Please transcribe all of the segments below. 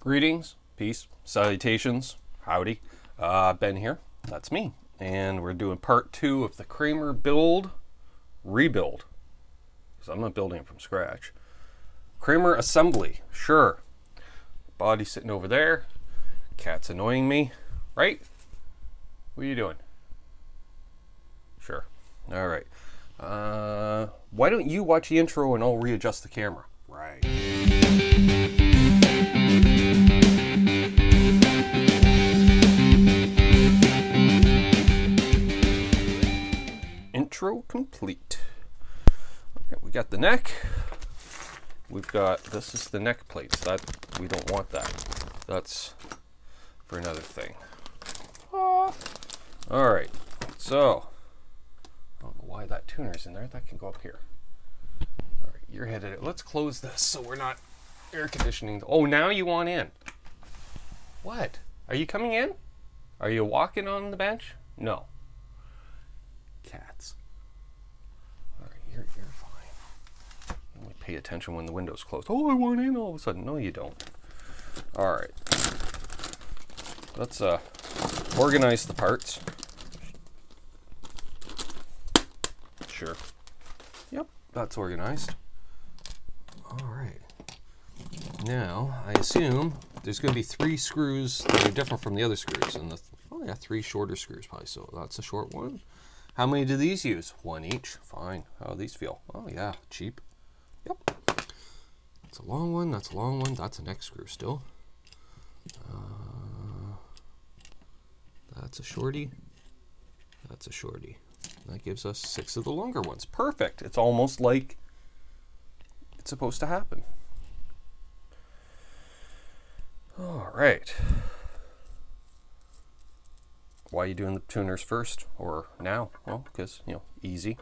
Greetings, peace, salutations, howdy. Ben here, that's me. And we're doing part 2 of the Kramer rebuild. Because I'm not building it from scratch. Kramer assembly, sure. Body sitting over there. Cat's annoying me, right? What are you doing? Sure, all right. Why don't you watch the intro and I'll readjust the camera? Right. Intro complete. Okay, we got the neck. We've got, this is the neck plates. That, we don't want that. That's for another thing. All right, so, I don't know why that tuner's in there. That can go up here. All right, you're headed, let's close this so we're not air conditioning. Oh, now you want in. What? Are you coming in? Are you walking on the bench? No. Cats. All right, you're fine. Only pay attention when the window's closed. Oh, I want in all of a sudden. No, you don't. All right. Let's organize the parts. Sure. Yep, that's organized. All right. Now, I assume there's going to be 3 screws that are different from the other screws. And oh yeah, 3 shorter screws probably. So that's a short one. How many do these use? 1 each. Fine. How do these feel? Oh yeah, cheap. Yep. That's a long one. That's a long one. That's a neck screw still. That's a shorty. That's a shorty. That gives us 6 of the longer ones. Perfect. It's almost like it's supposed to happen. All right. Why are you doing the tuners first or now? Well, because, you know, easy.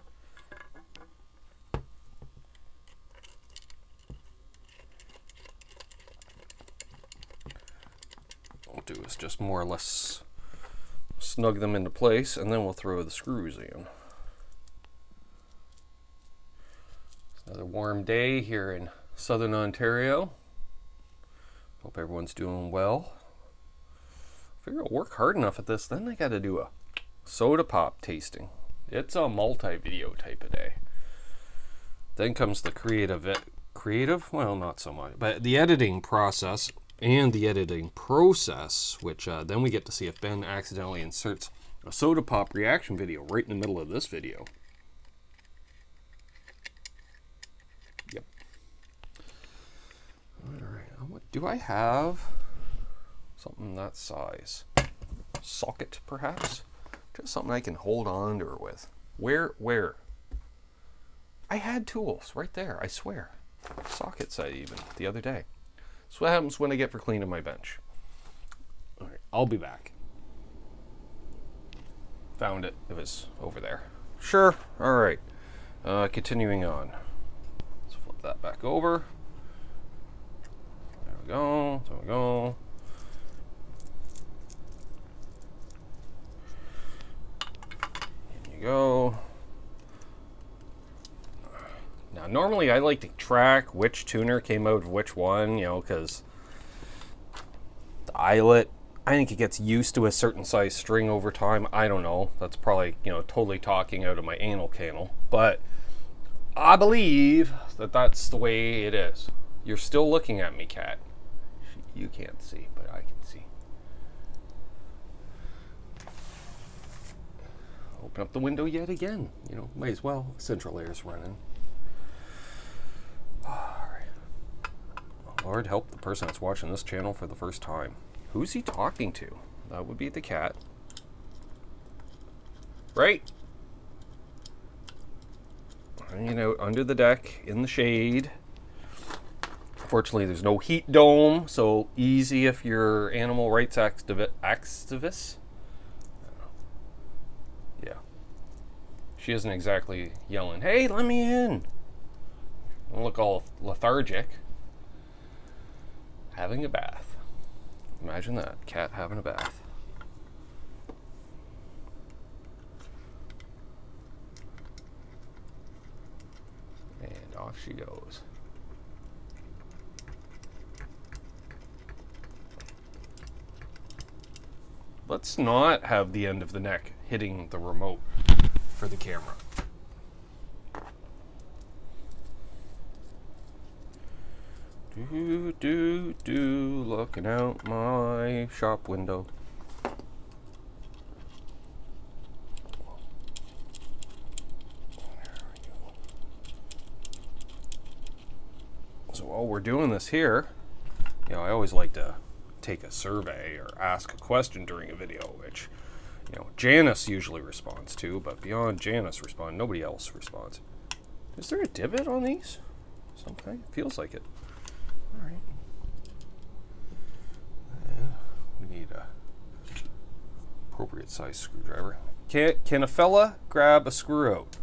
What we'll do is just more or less snug them into place, and then we'll throw the screws in. It's another warm day here in southern Ontario. Hope everyone's doing well. Figure I'll work hard enough at this, then I gotta do a soda pop tasting. It's a multi-video type of day. Then comes the creative, well, not so much, but the editing process and the editing process, which then we get to see if Ben accidentally inserts a soda pop reaction video right in the middle of this video. Yep. All right, what do I have? Something that size. Socket, perhaps? Just something I can hold on to her with. Where? I had tools right there, I swear. Socket side even, the other day. That's what happens when I get for cleaning my bench. All right, I'll be back. Found it. It was over there. Sure, all right. Continuing on. Let's flip that back over. There we go, there we go. Go. Now, normally I like to track which tuner came out of which one, you know, because the eyelet, I think it gets used to a certain size string over time. I don't know. That's probably, you know, totally talking out of my anal canal. But I believe that that's the way it is. You're still looking at me, cat. You can't see, but I can see. Open up the window yet again. You know, might as well. Central air's running. All right. Lord help the person that's watching this channel for the first time. Who's he talking to? That would be the cat. Right? Hanging out under the deck in the shade. Fortunately, there's no heat dome, so easy if you're animal rights activist. Yeah. She isn't exactly yelling, hey, let me in. Don't look all lethargic. Having a bath. Imagine that, cat having a bath. And off she goes. let's not have the end of the neck hitting the remote for the camera. Looking out my shop window. So while we're doing this here, you know, I always like to take a survey or ask a question during a video, which, you know, Janice usually responds to, but beyond Janice respond, nobody else responds. Is there a divot on these? Some kind? Feels like it. All right. We need a appropriate size screwdriver. Can a fella grab a screw out?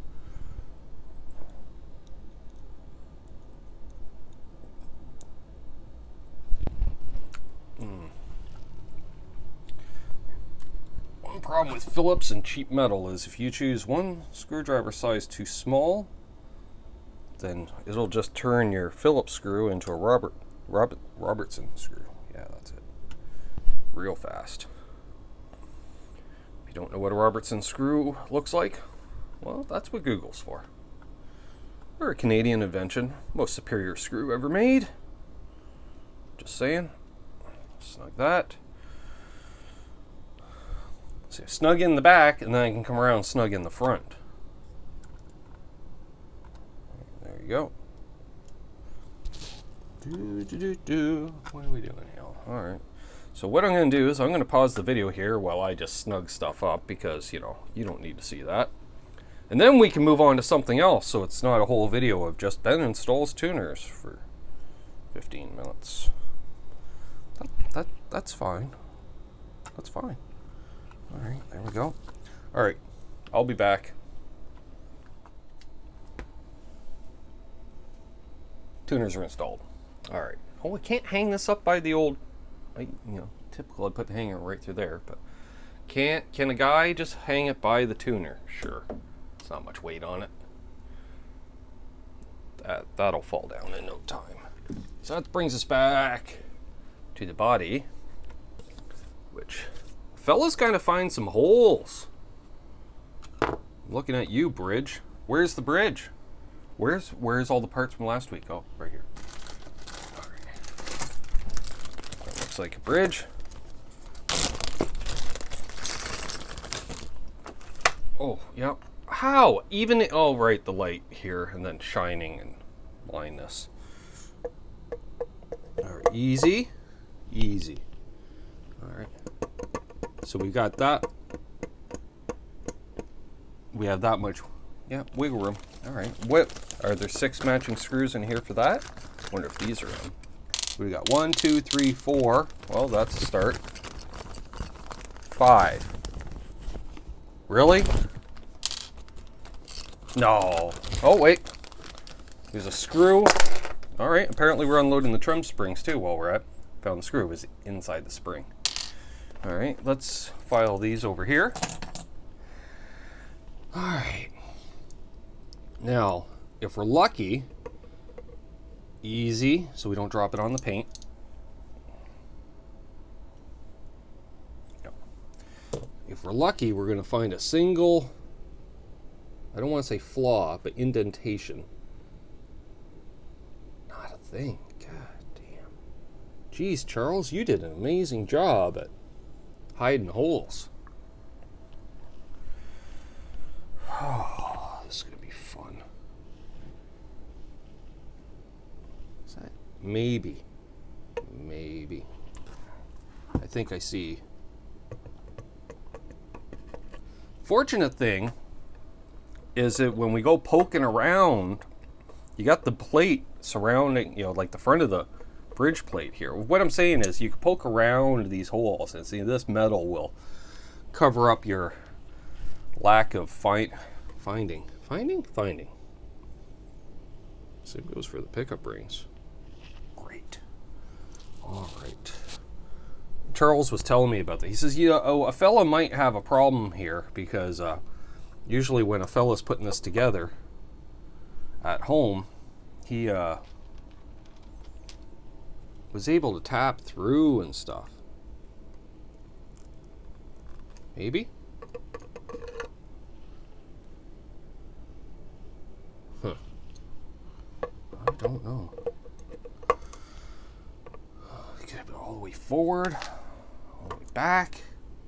One problem with Phillips and cheap metal is if you choose one screwdriver size too small, then it'll just turn your Phillips screw into a Robertson screw. Yeah, that's it. Real fast. If you don't know what a Robertson screw looks like, well, that's what Google's for. We're a Canadian invention. Most superior screw ever made. Just saying. Snug that. So snug in the back, and then I can come around and snug in the front. There you go. What are we doing here? All right. So what I'm going to do is I'm going to pause the video here while I just snug stuff up because, you know, you don't need to see that. And then we can move on to something else, so it's not a whole video of just Ben installs tuners for 15 minutes. That's fine. That's fine. All right, there we go. All right, I'll be back. Tuners are installed. All right. Oh, I can't hang this up by the old, typical. I put the hanger right through there, but can a guy just hang it by the tuner? Sure. It's not much weight on it. That'll fall down in no time. So that brings us back to the body, which fellas kind of find some holes. I'm looking at you, bridge. Where's the bridge? Where's all the parts from last week? Oh, right here. All right. That looks like a bridge. Oh, yep. How? Even, oh, right, the light here, and then shining and blindness. All right, easy. Easy. All right. So we got that. We have that much, wiggle room. All right. What are there 6 matching screws in here for that? Wonder if these are in. We got 1, 2, 3, 4. Well, that's a start. 5. Really? No. Oh wait. There's a screw. All right. Apparently we're unloading the trim springs too while we're at. Found the screw was inside the spring. All right, let's file these over here. All right. Now, if we're lucky, easy, so we don't drop it on the paint. Yep. If we're lucky, we're going to find a single, I don't want to say flaw, but indentation. Not a thing. God damn. Geez, Charles, you did an amazing job at hiding holes. Oh, this is going to be fun. Is that maybe? Maybe. I think I see. Fortunate thing is that when we go poking around, you got the plate surrounding, like the front of the bridge plate here. What I'm saying is you can poke around these holes and see this metal will cover up your lack of finding. Same goes for the pickup rings. Great. All right. Charles was telling me about that. He says, a fella might have a problem here because usually when a fella's putting this together at home, he was able to tap through and stuff. Maybe? Huh. I don't know. Get it all the way forward, all the way back.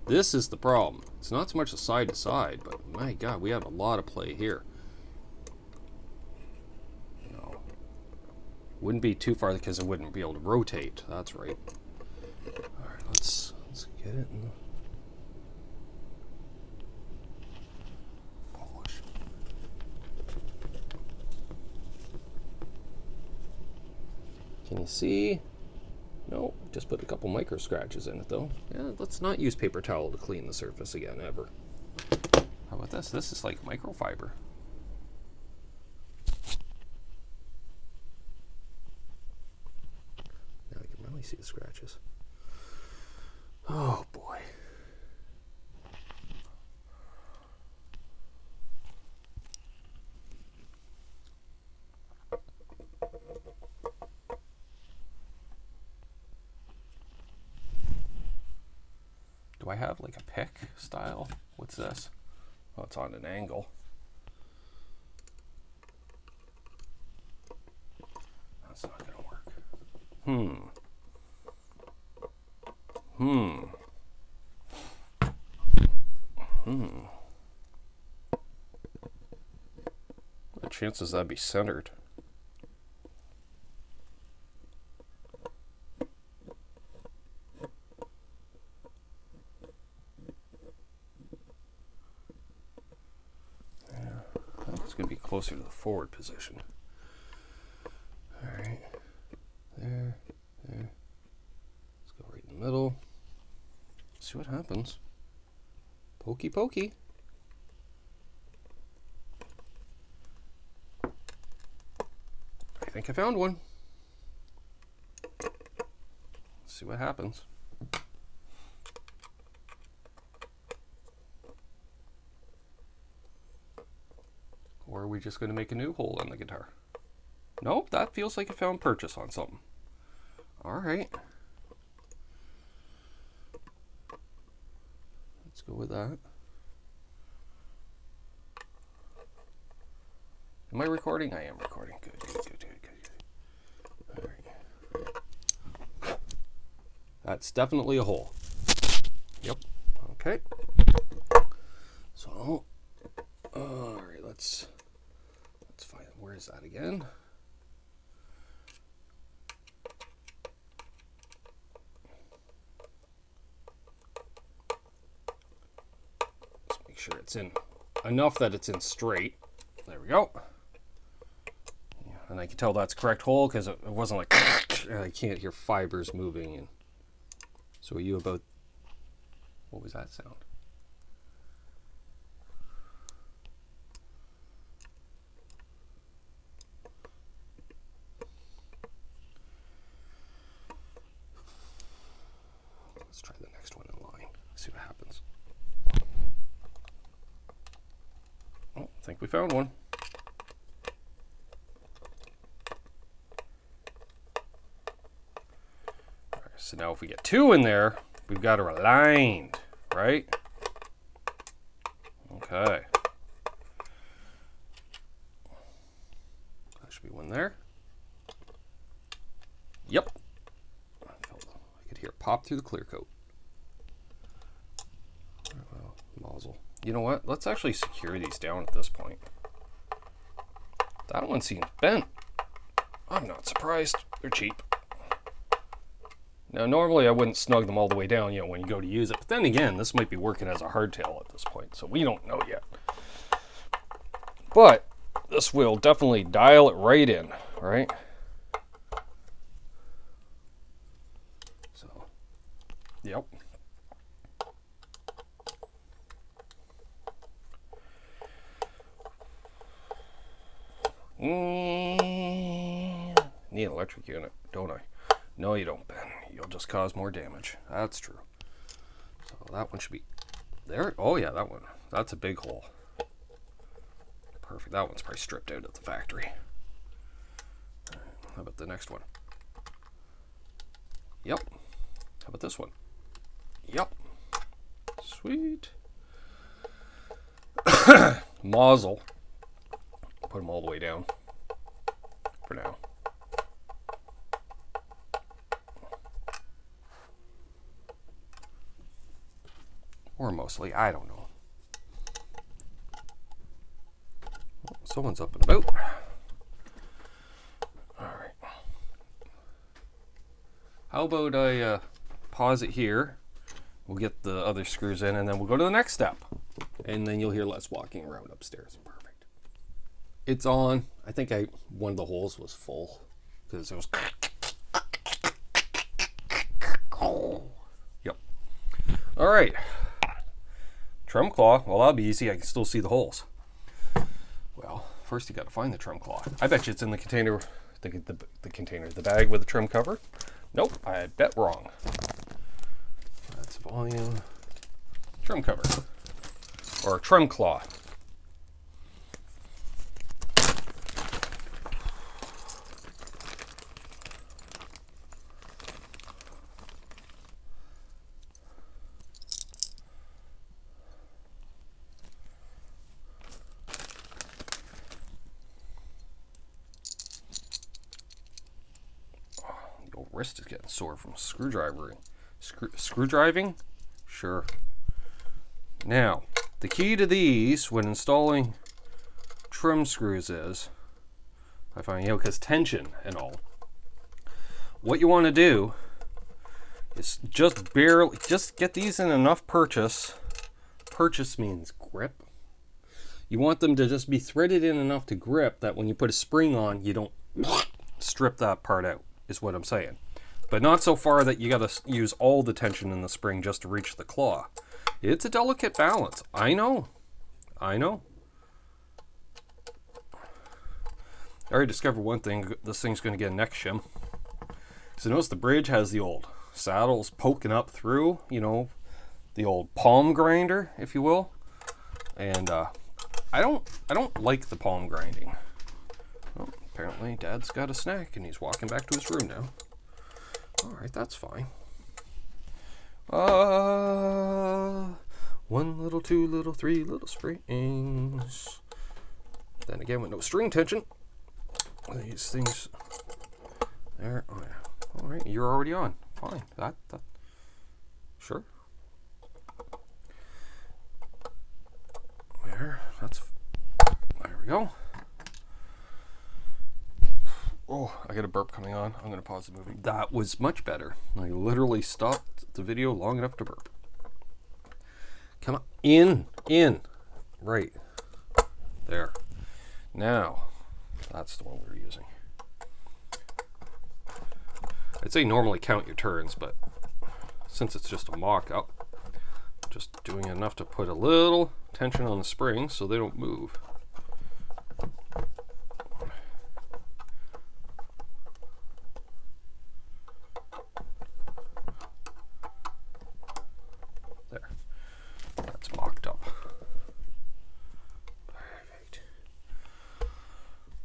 This is the problem. It's not so much the side to side, but my God, we have a lot of play here. No. Wouldn't be too far because it wouldn't be able to rotate. That's right. All right, let's get it in the polish. Can you see? No, just put a couple micro scratches in it though. Yeah, let's not use paper towel to clean the surface again, ever. How about this? This is like microfiber. Now I can really see the scratches. Oh boy. Do I have like a pick style? What's this? Oh, it's on an angle. That's not gonna work. The chances that'd be centered. Closer to the forward position. All right, there. Let's go right in the middle. See what happens. Pokey, pokey. I think I found one. Let's see what happens. Or are we just going to make a new hole in the guitar? Nope, that feels like a found purchase on something. All right. Let's go with that. Am I recording? I am recording. Good. All right. That's definitely a hole. Yep. Okay. So, all right, let's find, where is that again? Let's make sure it's in enough that it's in straight. There we go. Yeah, and I can tell that's correct hole because it wasn't like I can't hear fibers moving. And so are you about, what was that sound? Let's try the next one in line, see what happens. Oh, I think we found one. All right, so now if we get two in there, we've got her aligned, right? Okay. That should be one there. Yep. I could hear it pop through the clear coat. Well, nozzle. You know what? Let's actually secure these down at this point. That one seems bent. I'm not surprised. They're cheap. Now, normally I wouldn't snug them all the way down, you know, when you go to use it. But then again, this might be working as a hardtail at this point, so we don't know yet. But this will definitely dial it right in, right? So, yep. Need an electric unit, don't I? No, you don't, Ben. You'll just cause more damage. That's true. So that one should be there. Oh yeah, that one. That's a big hole. Perfect. That one's probably stripped out at the factory. How about the next one? Yep. How about this one? Yep. Sweet. Nozzle. Put them all the way down for now. Or mostly, I don't know. Someone's up and about. Alright. How about I pause it here. We'll get the other screws in and then we'll go to the next step. And then you'll hear less walking around upstairs. Perfect. It's on. I think one of the holes was full. Because it was... Yep. Alright. Trim claw. Well, that'll be easy. I can still see the holes. Well, first you got to find the trim claw. I bet you it's in the container, the bag with the trim cover. Nope, I bet wrong. That's volume. Trim cover. Or trim claw. Wrist is getting sore from screwdriving. Screwdriving? Sure. Now, the key to these when installing trim screws is, I find, because tension and all, what you want to do is just get these in enough purchase. Purchase means grip. You want them to just be threaded in enough to grip that when you put a spring on, you don't strip that part out, is what I'm saying. But not so far that you got to use all the tension in the spring just to reach the claw. It's a delicate balance. I know. I already discovered one thing. This thing's going to get a neck shim. So notice the bridge has the old saddles poking up through, the old palm grinder, if you will. And I don't like the palm grinding. Well, apparently Dad's got a snack and he's walking back to his room now. Alright, that's fine. 1 little, 2 little, 3 little springs. Then again, with no string tension, these things there. Oh, yeah. Alright, you're already on. Fine. That. Sure. There we go. Oh, I got a burp coming on. I'm going to pause the movie. That was much better. I literally stopped the video long enough to burp. Come on. In. Right. There. Now, that's the one we were using. I'd say normally count your turns, but since it's just a mock-up, just doing enough to put a little tension on the springs so they don't move.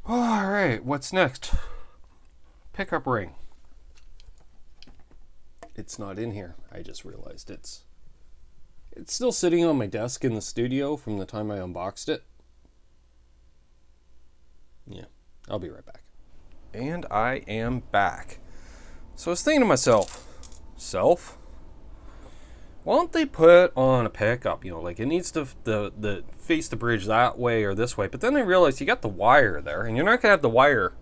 Alright, what's next? Pickup ring. It's not in here. I just realized it's still sitting on my desk in the studio from the time I unboxed it. Yeah, I'll be right back. And I am back. So I was thinking to myself, why don't they put on a pickup, like it needs to the face the bridge that way or this way. But then I realized you got the wire there, and you're not going to have the wire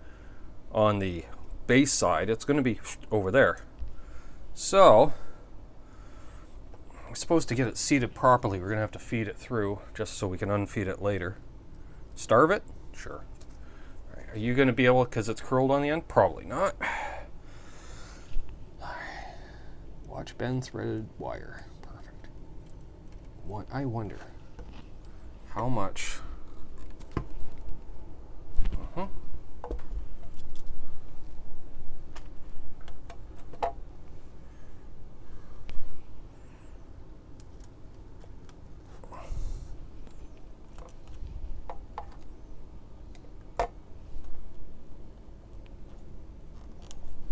on the base side. It's going to be over there. So, I'm supposed to get it seated properly. We're going to have to feed it through just so we can unfeed it later. Starve it? Sure. All right. Are you going to be able, because it's curled on the end? Probably not. Watch Ben threaded wire. Perfect. What I wonder how much.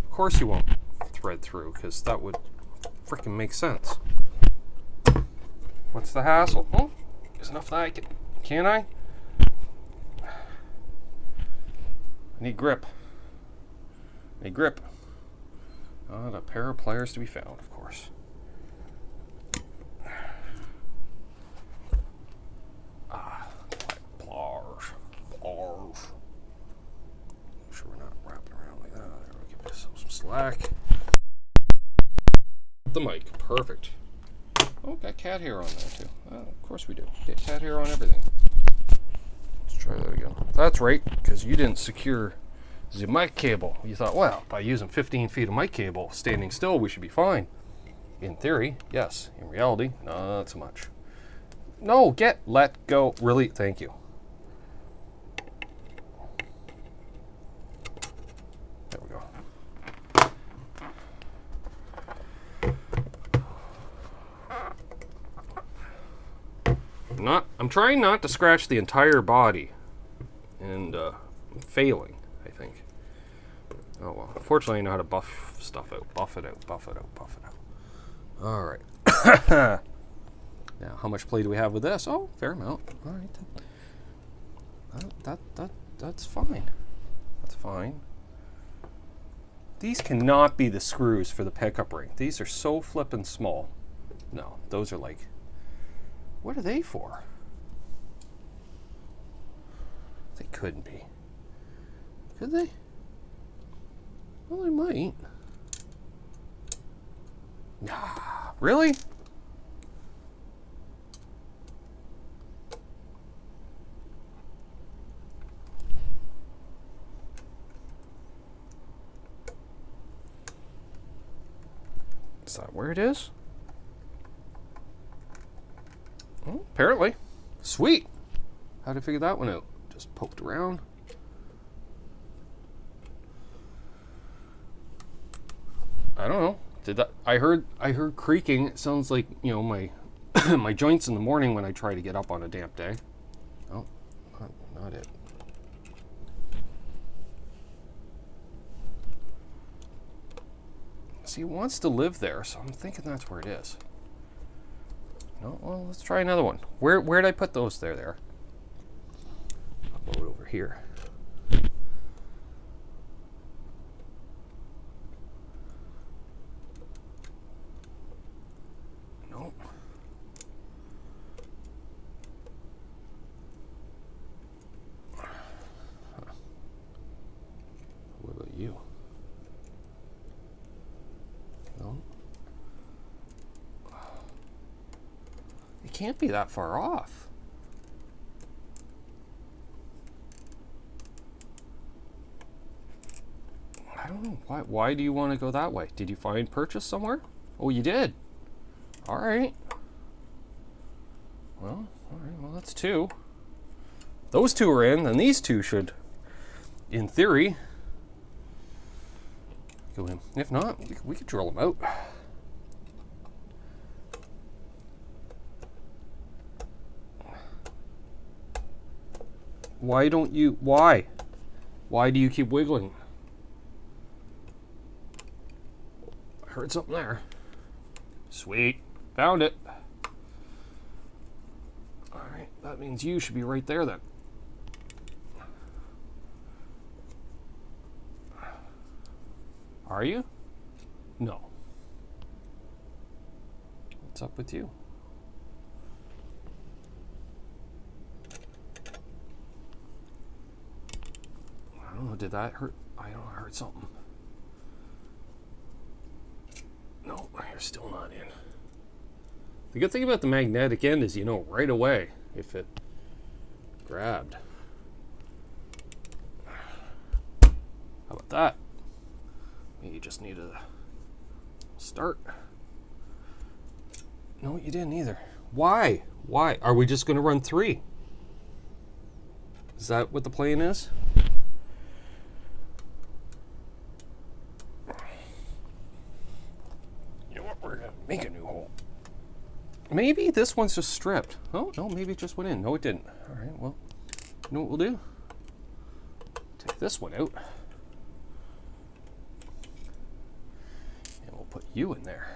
Of course you won't thread through, because that would freaking make sense. What's the hassle? Oh, there's enough that I can Can I? I need grip. I need grip. Not a pair of pliers to be found, of course. Pliers. Make sure we're not wrapping around like that. There, we'll give ourselves some slack. The mic, perfect. Oh, got cat hair on there too. Of course we do. Get cat hair on everything. Let's try that again. That's right, because you didn't secure the mic cable. You thought, well, by using 15 feet of mic cable standing still, we should be fine. In theory, yes. In reality, not so much. No, let go. Really, thank you. There we go. I'm trying not to scratch the entire body, and I'm failing, I think. Oh well, fortunately I know how to buff stuff out. Buff it out. All right. Now, how much play do we have with this? Oh, fair amount. All right. That's fine. That's fine. These cannot be the screws for the pickup ring. These are so flippin' small. No, those are like, what are they for? They couldn't be. Could they? Well, they might. Nah, really? Is that where it is? Oh, apparently. Sweet. How did I figure that one out? Just poked around. I don't know. Did that? I heard creaking. It sounds like, you know, my my joints in the morning when I try to get up on a damp day. Oh, not it. See, it wants to live there, so I'm thinking that's where it is. No, well, let's try another one. Where did I put those? There. I'll move it over here. Nope. Huh. What about you? No. It can't be that far off. I don't know. Why do you want to go that way? Did you find purchase somewhere? Oh, you did. All right. Well, all right. Well, that's two. Those two are in, and these two should, in theory, go in. If not, we could drill them out. Why don't you? Why? Why do you keep wiggling? I heard something there. Sweet. Found it. All right. That means you should be right there then. Are you? No. What's up with you? I don't know, did that hurt? I don't know, I heard something. No, you're still not in. The good thing about the magnetic end is you know right away if it grabbed. How about that? You just need a start. No, you didn't either. Why? Why? Are we just going to run 3? Is that what the plan is? You know what? We're going to make a new hole. Maybe this one's just stripped. Oh, no, maybe it just went in. No, it didn't. All right, well, you know what we'll do? Take this one out. Put you in there.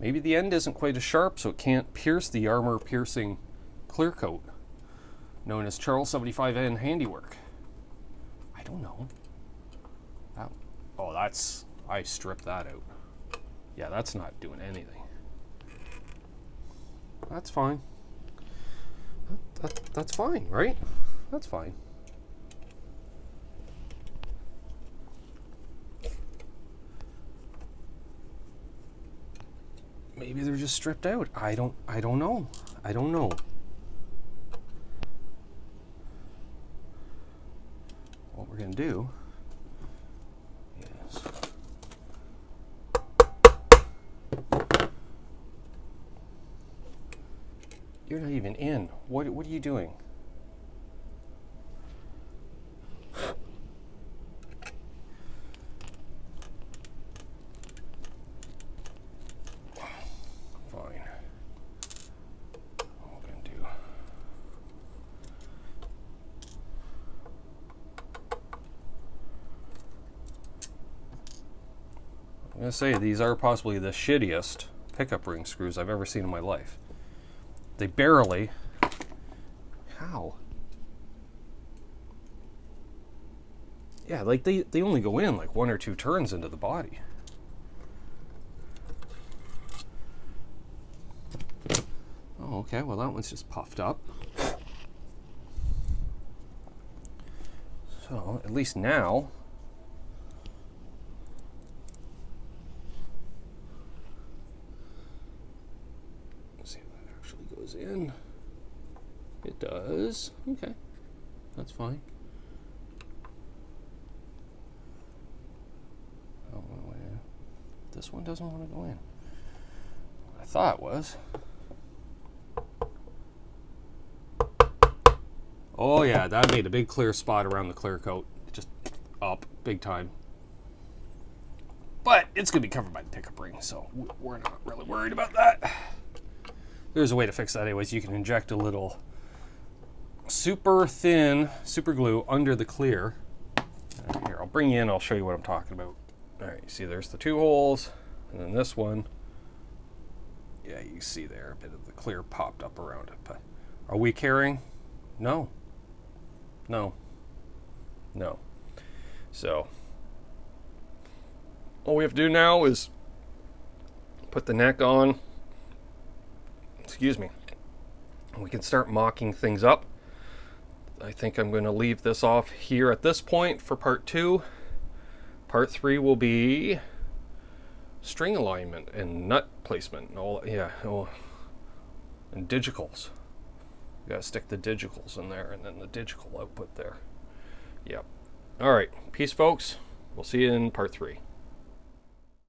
Maybe the end isn't quite as sharp, so it can't pierce the armor-piercing clear coat. known as Charles 75N Handiwork. I don't know. Oh, that's, I stripped that out. Yeah, that's not doing anything. That's fine. That's fine, right? That's fine. Maybe they're just stripped out. I don't know. I don't know. What we're gonna do is you're not even in. What are you doing? I'm gonna say these are possibly the shittiest pickup ring screws I've ever seen in my life. They barely... How? Yeah, like they only go in like 1 or 2 turns into the body. Oh, okay, well that one's just puffed up. So, at least now... in. It does. Okay. That's fine. Oh, this one doesn't want to go in. I thought it was. Oh yeah, that made a big clear spot around the clear coat. Just up big time. But it's going to be covered by the pickup ring, so we're not really worried about that. There's a way to fix that anyways. You can inject a little super thin super glue under the clear. Here, I'll bring you in, I'll show you what I'm talking about. Alright, you see there's the 2 holes, and then this one. Yeah, you see there, a bit of the clear popped up around it. But are we caring? No. No. No. So, all we have to do now is put the neck on. Excuse me. We can start mocking things up. I think I'm going to leave this off here at this point for part 2. Part 3 will be string alignment and nut placement and all. Yeah, and digicals. You got to stick the digicals in there and then the digital output there. Yep. All right. Peace, folks. We'll see you in part 3.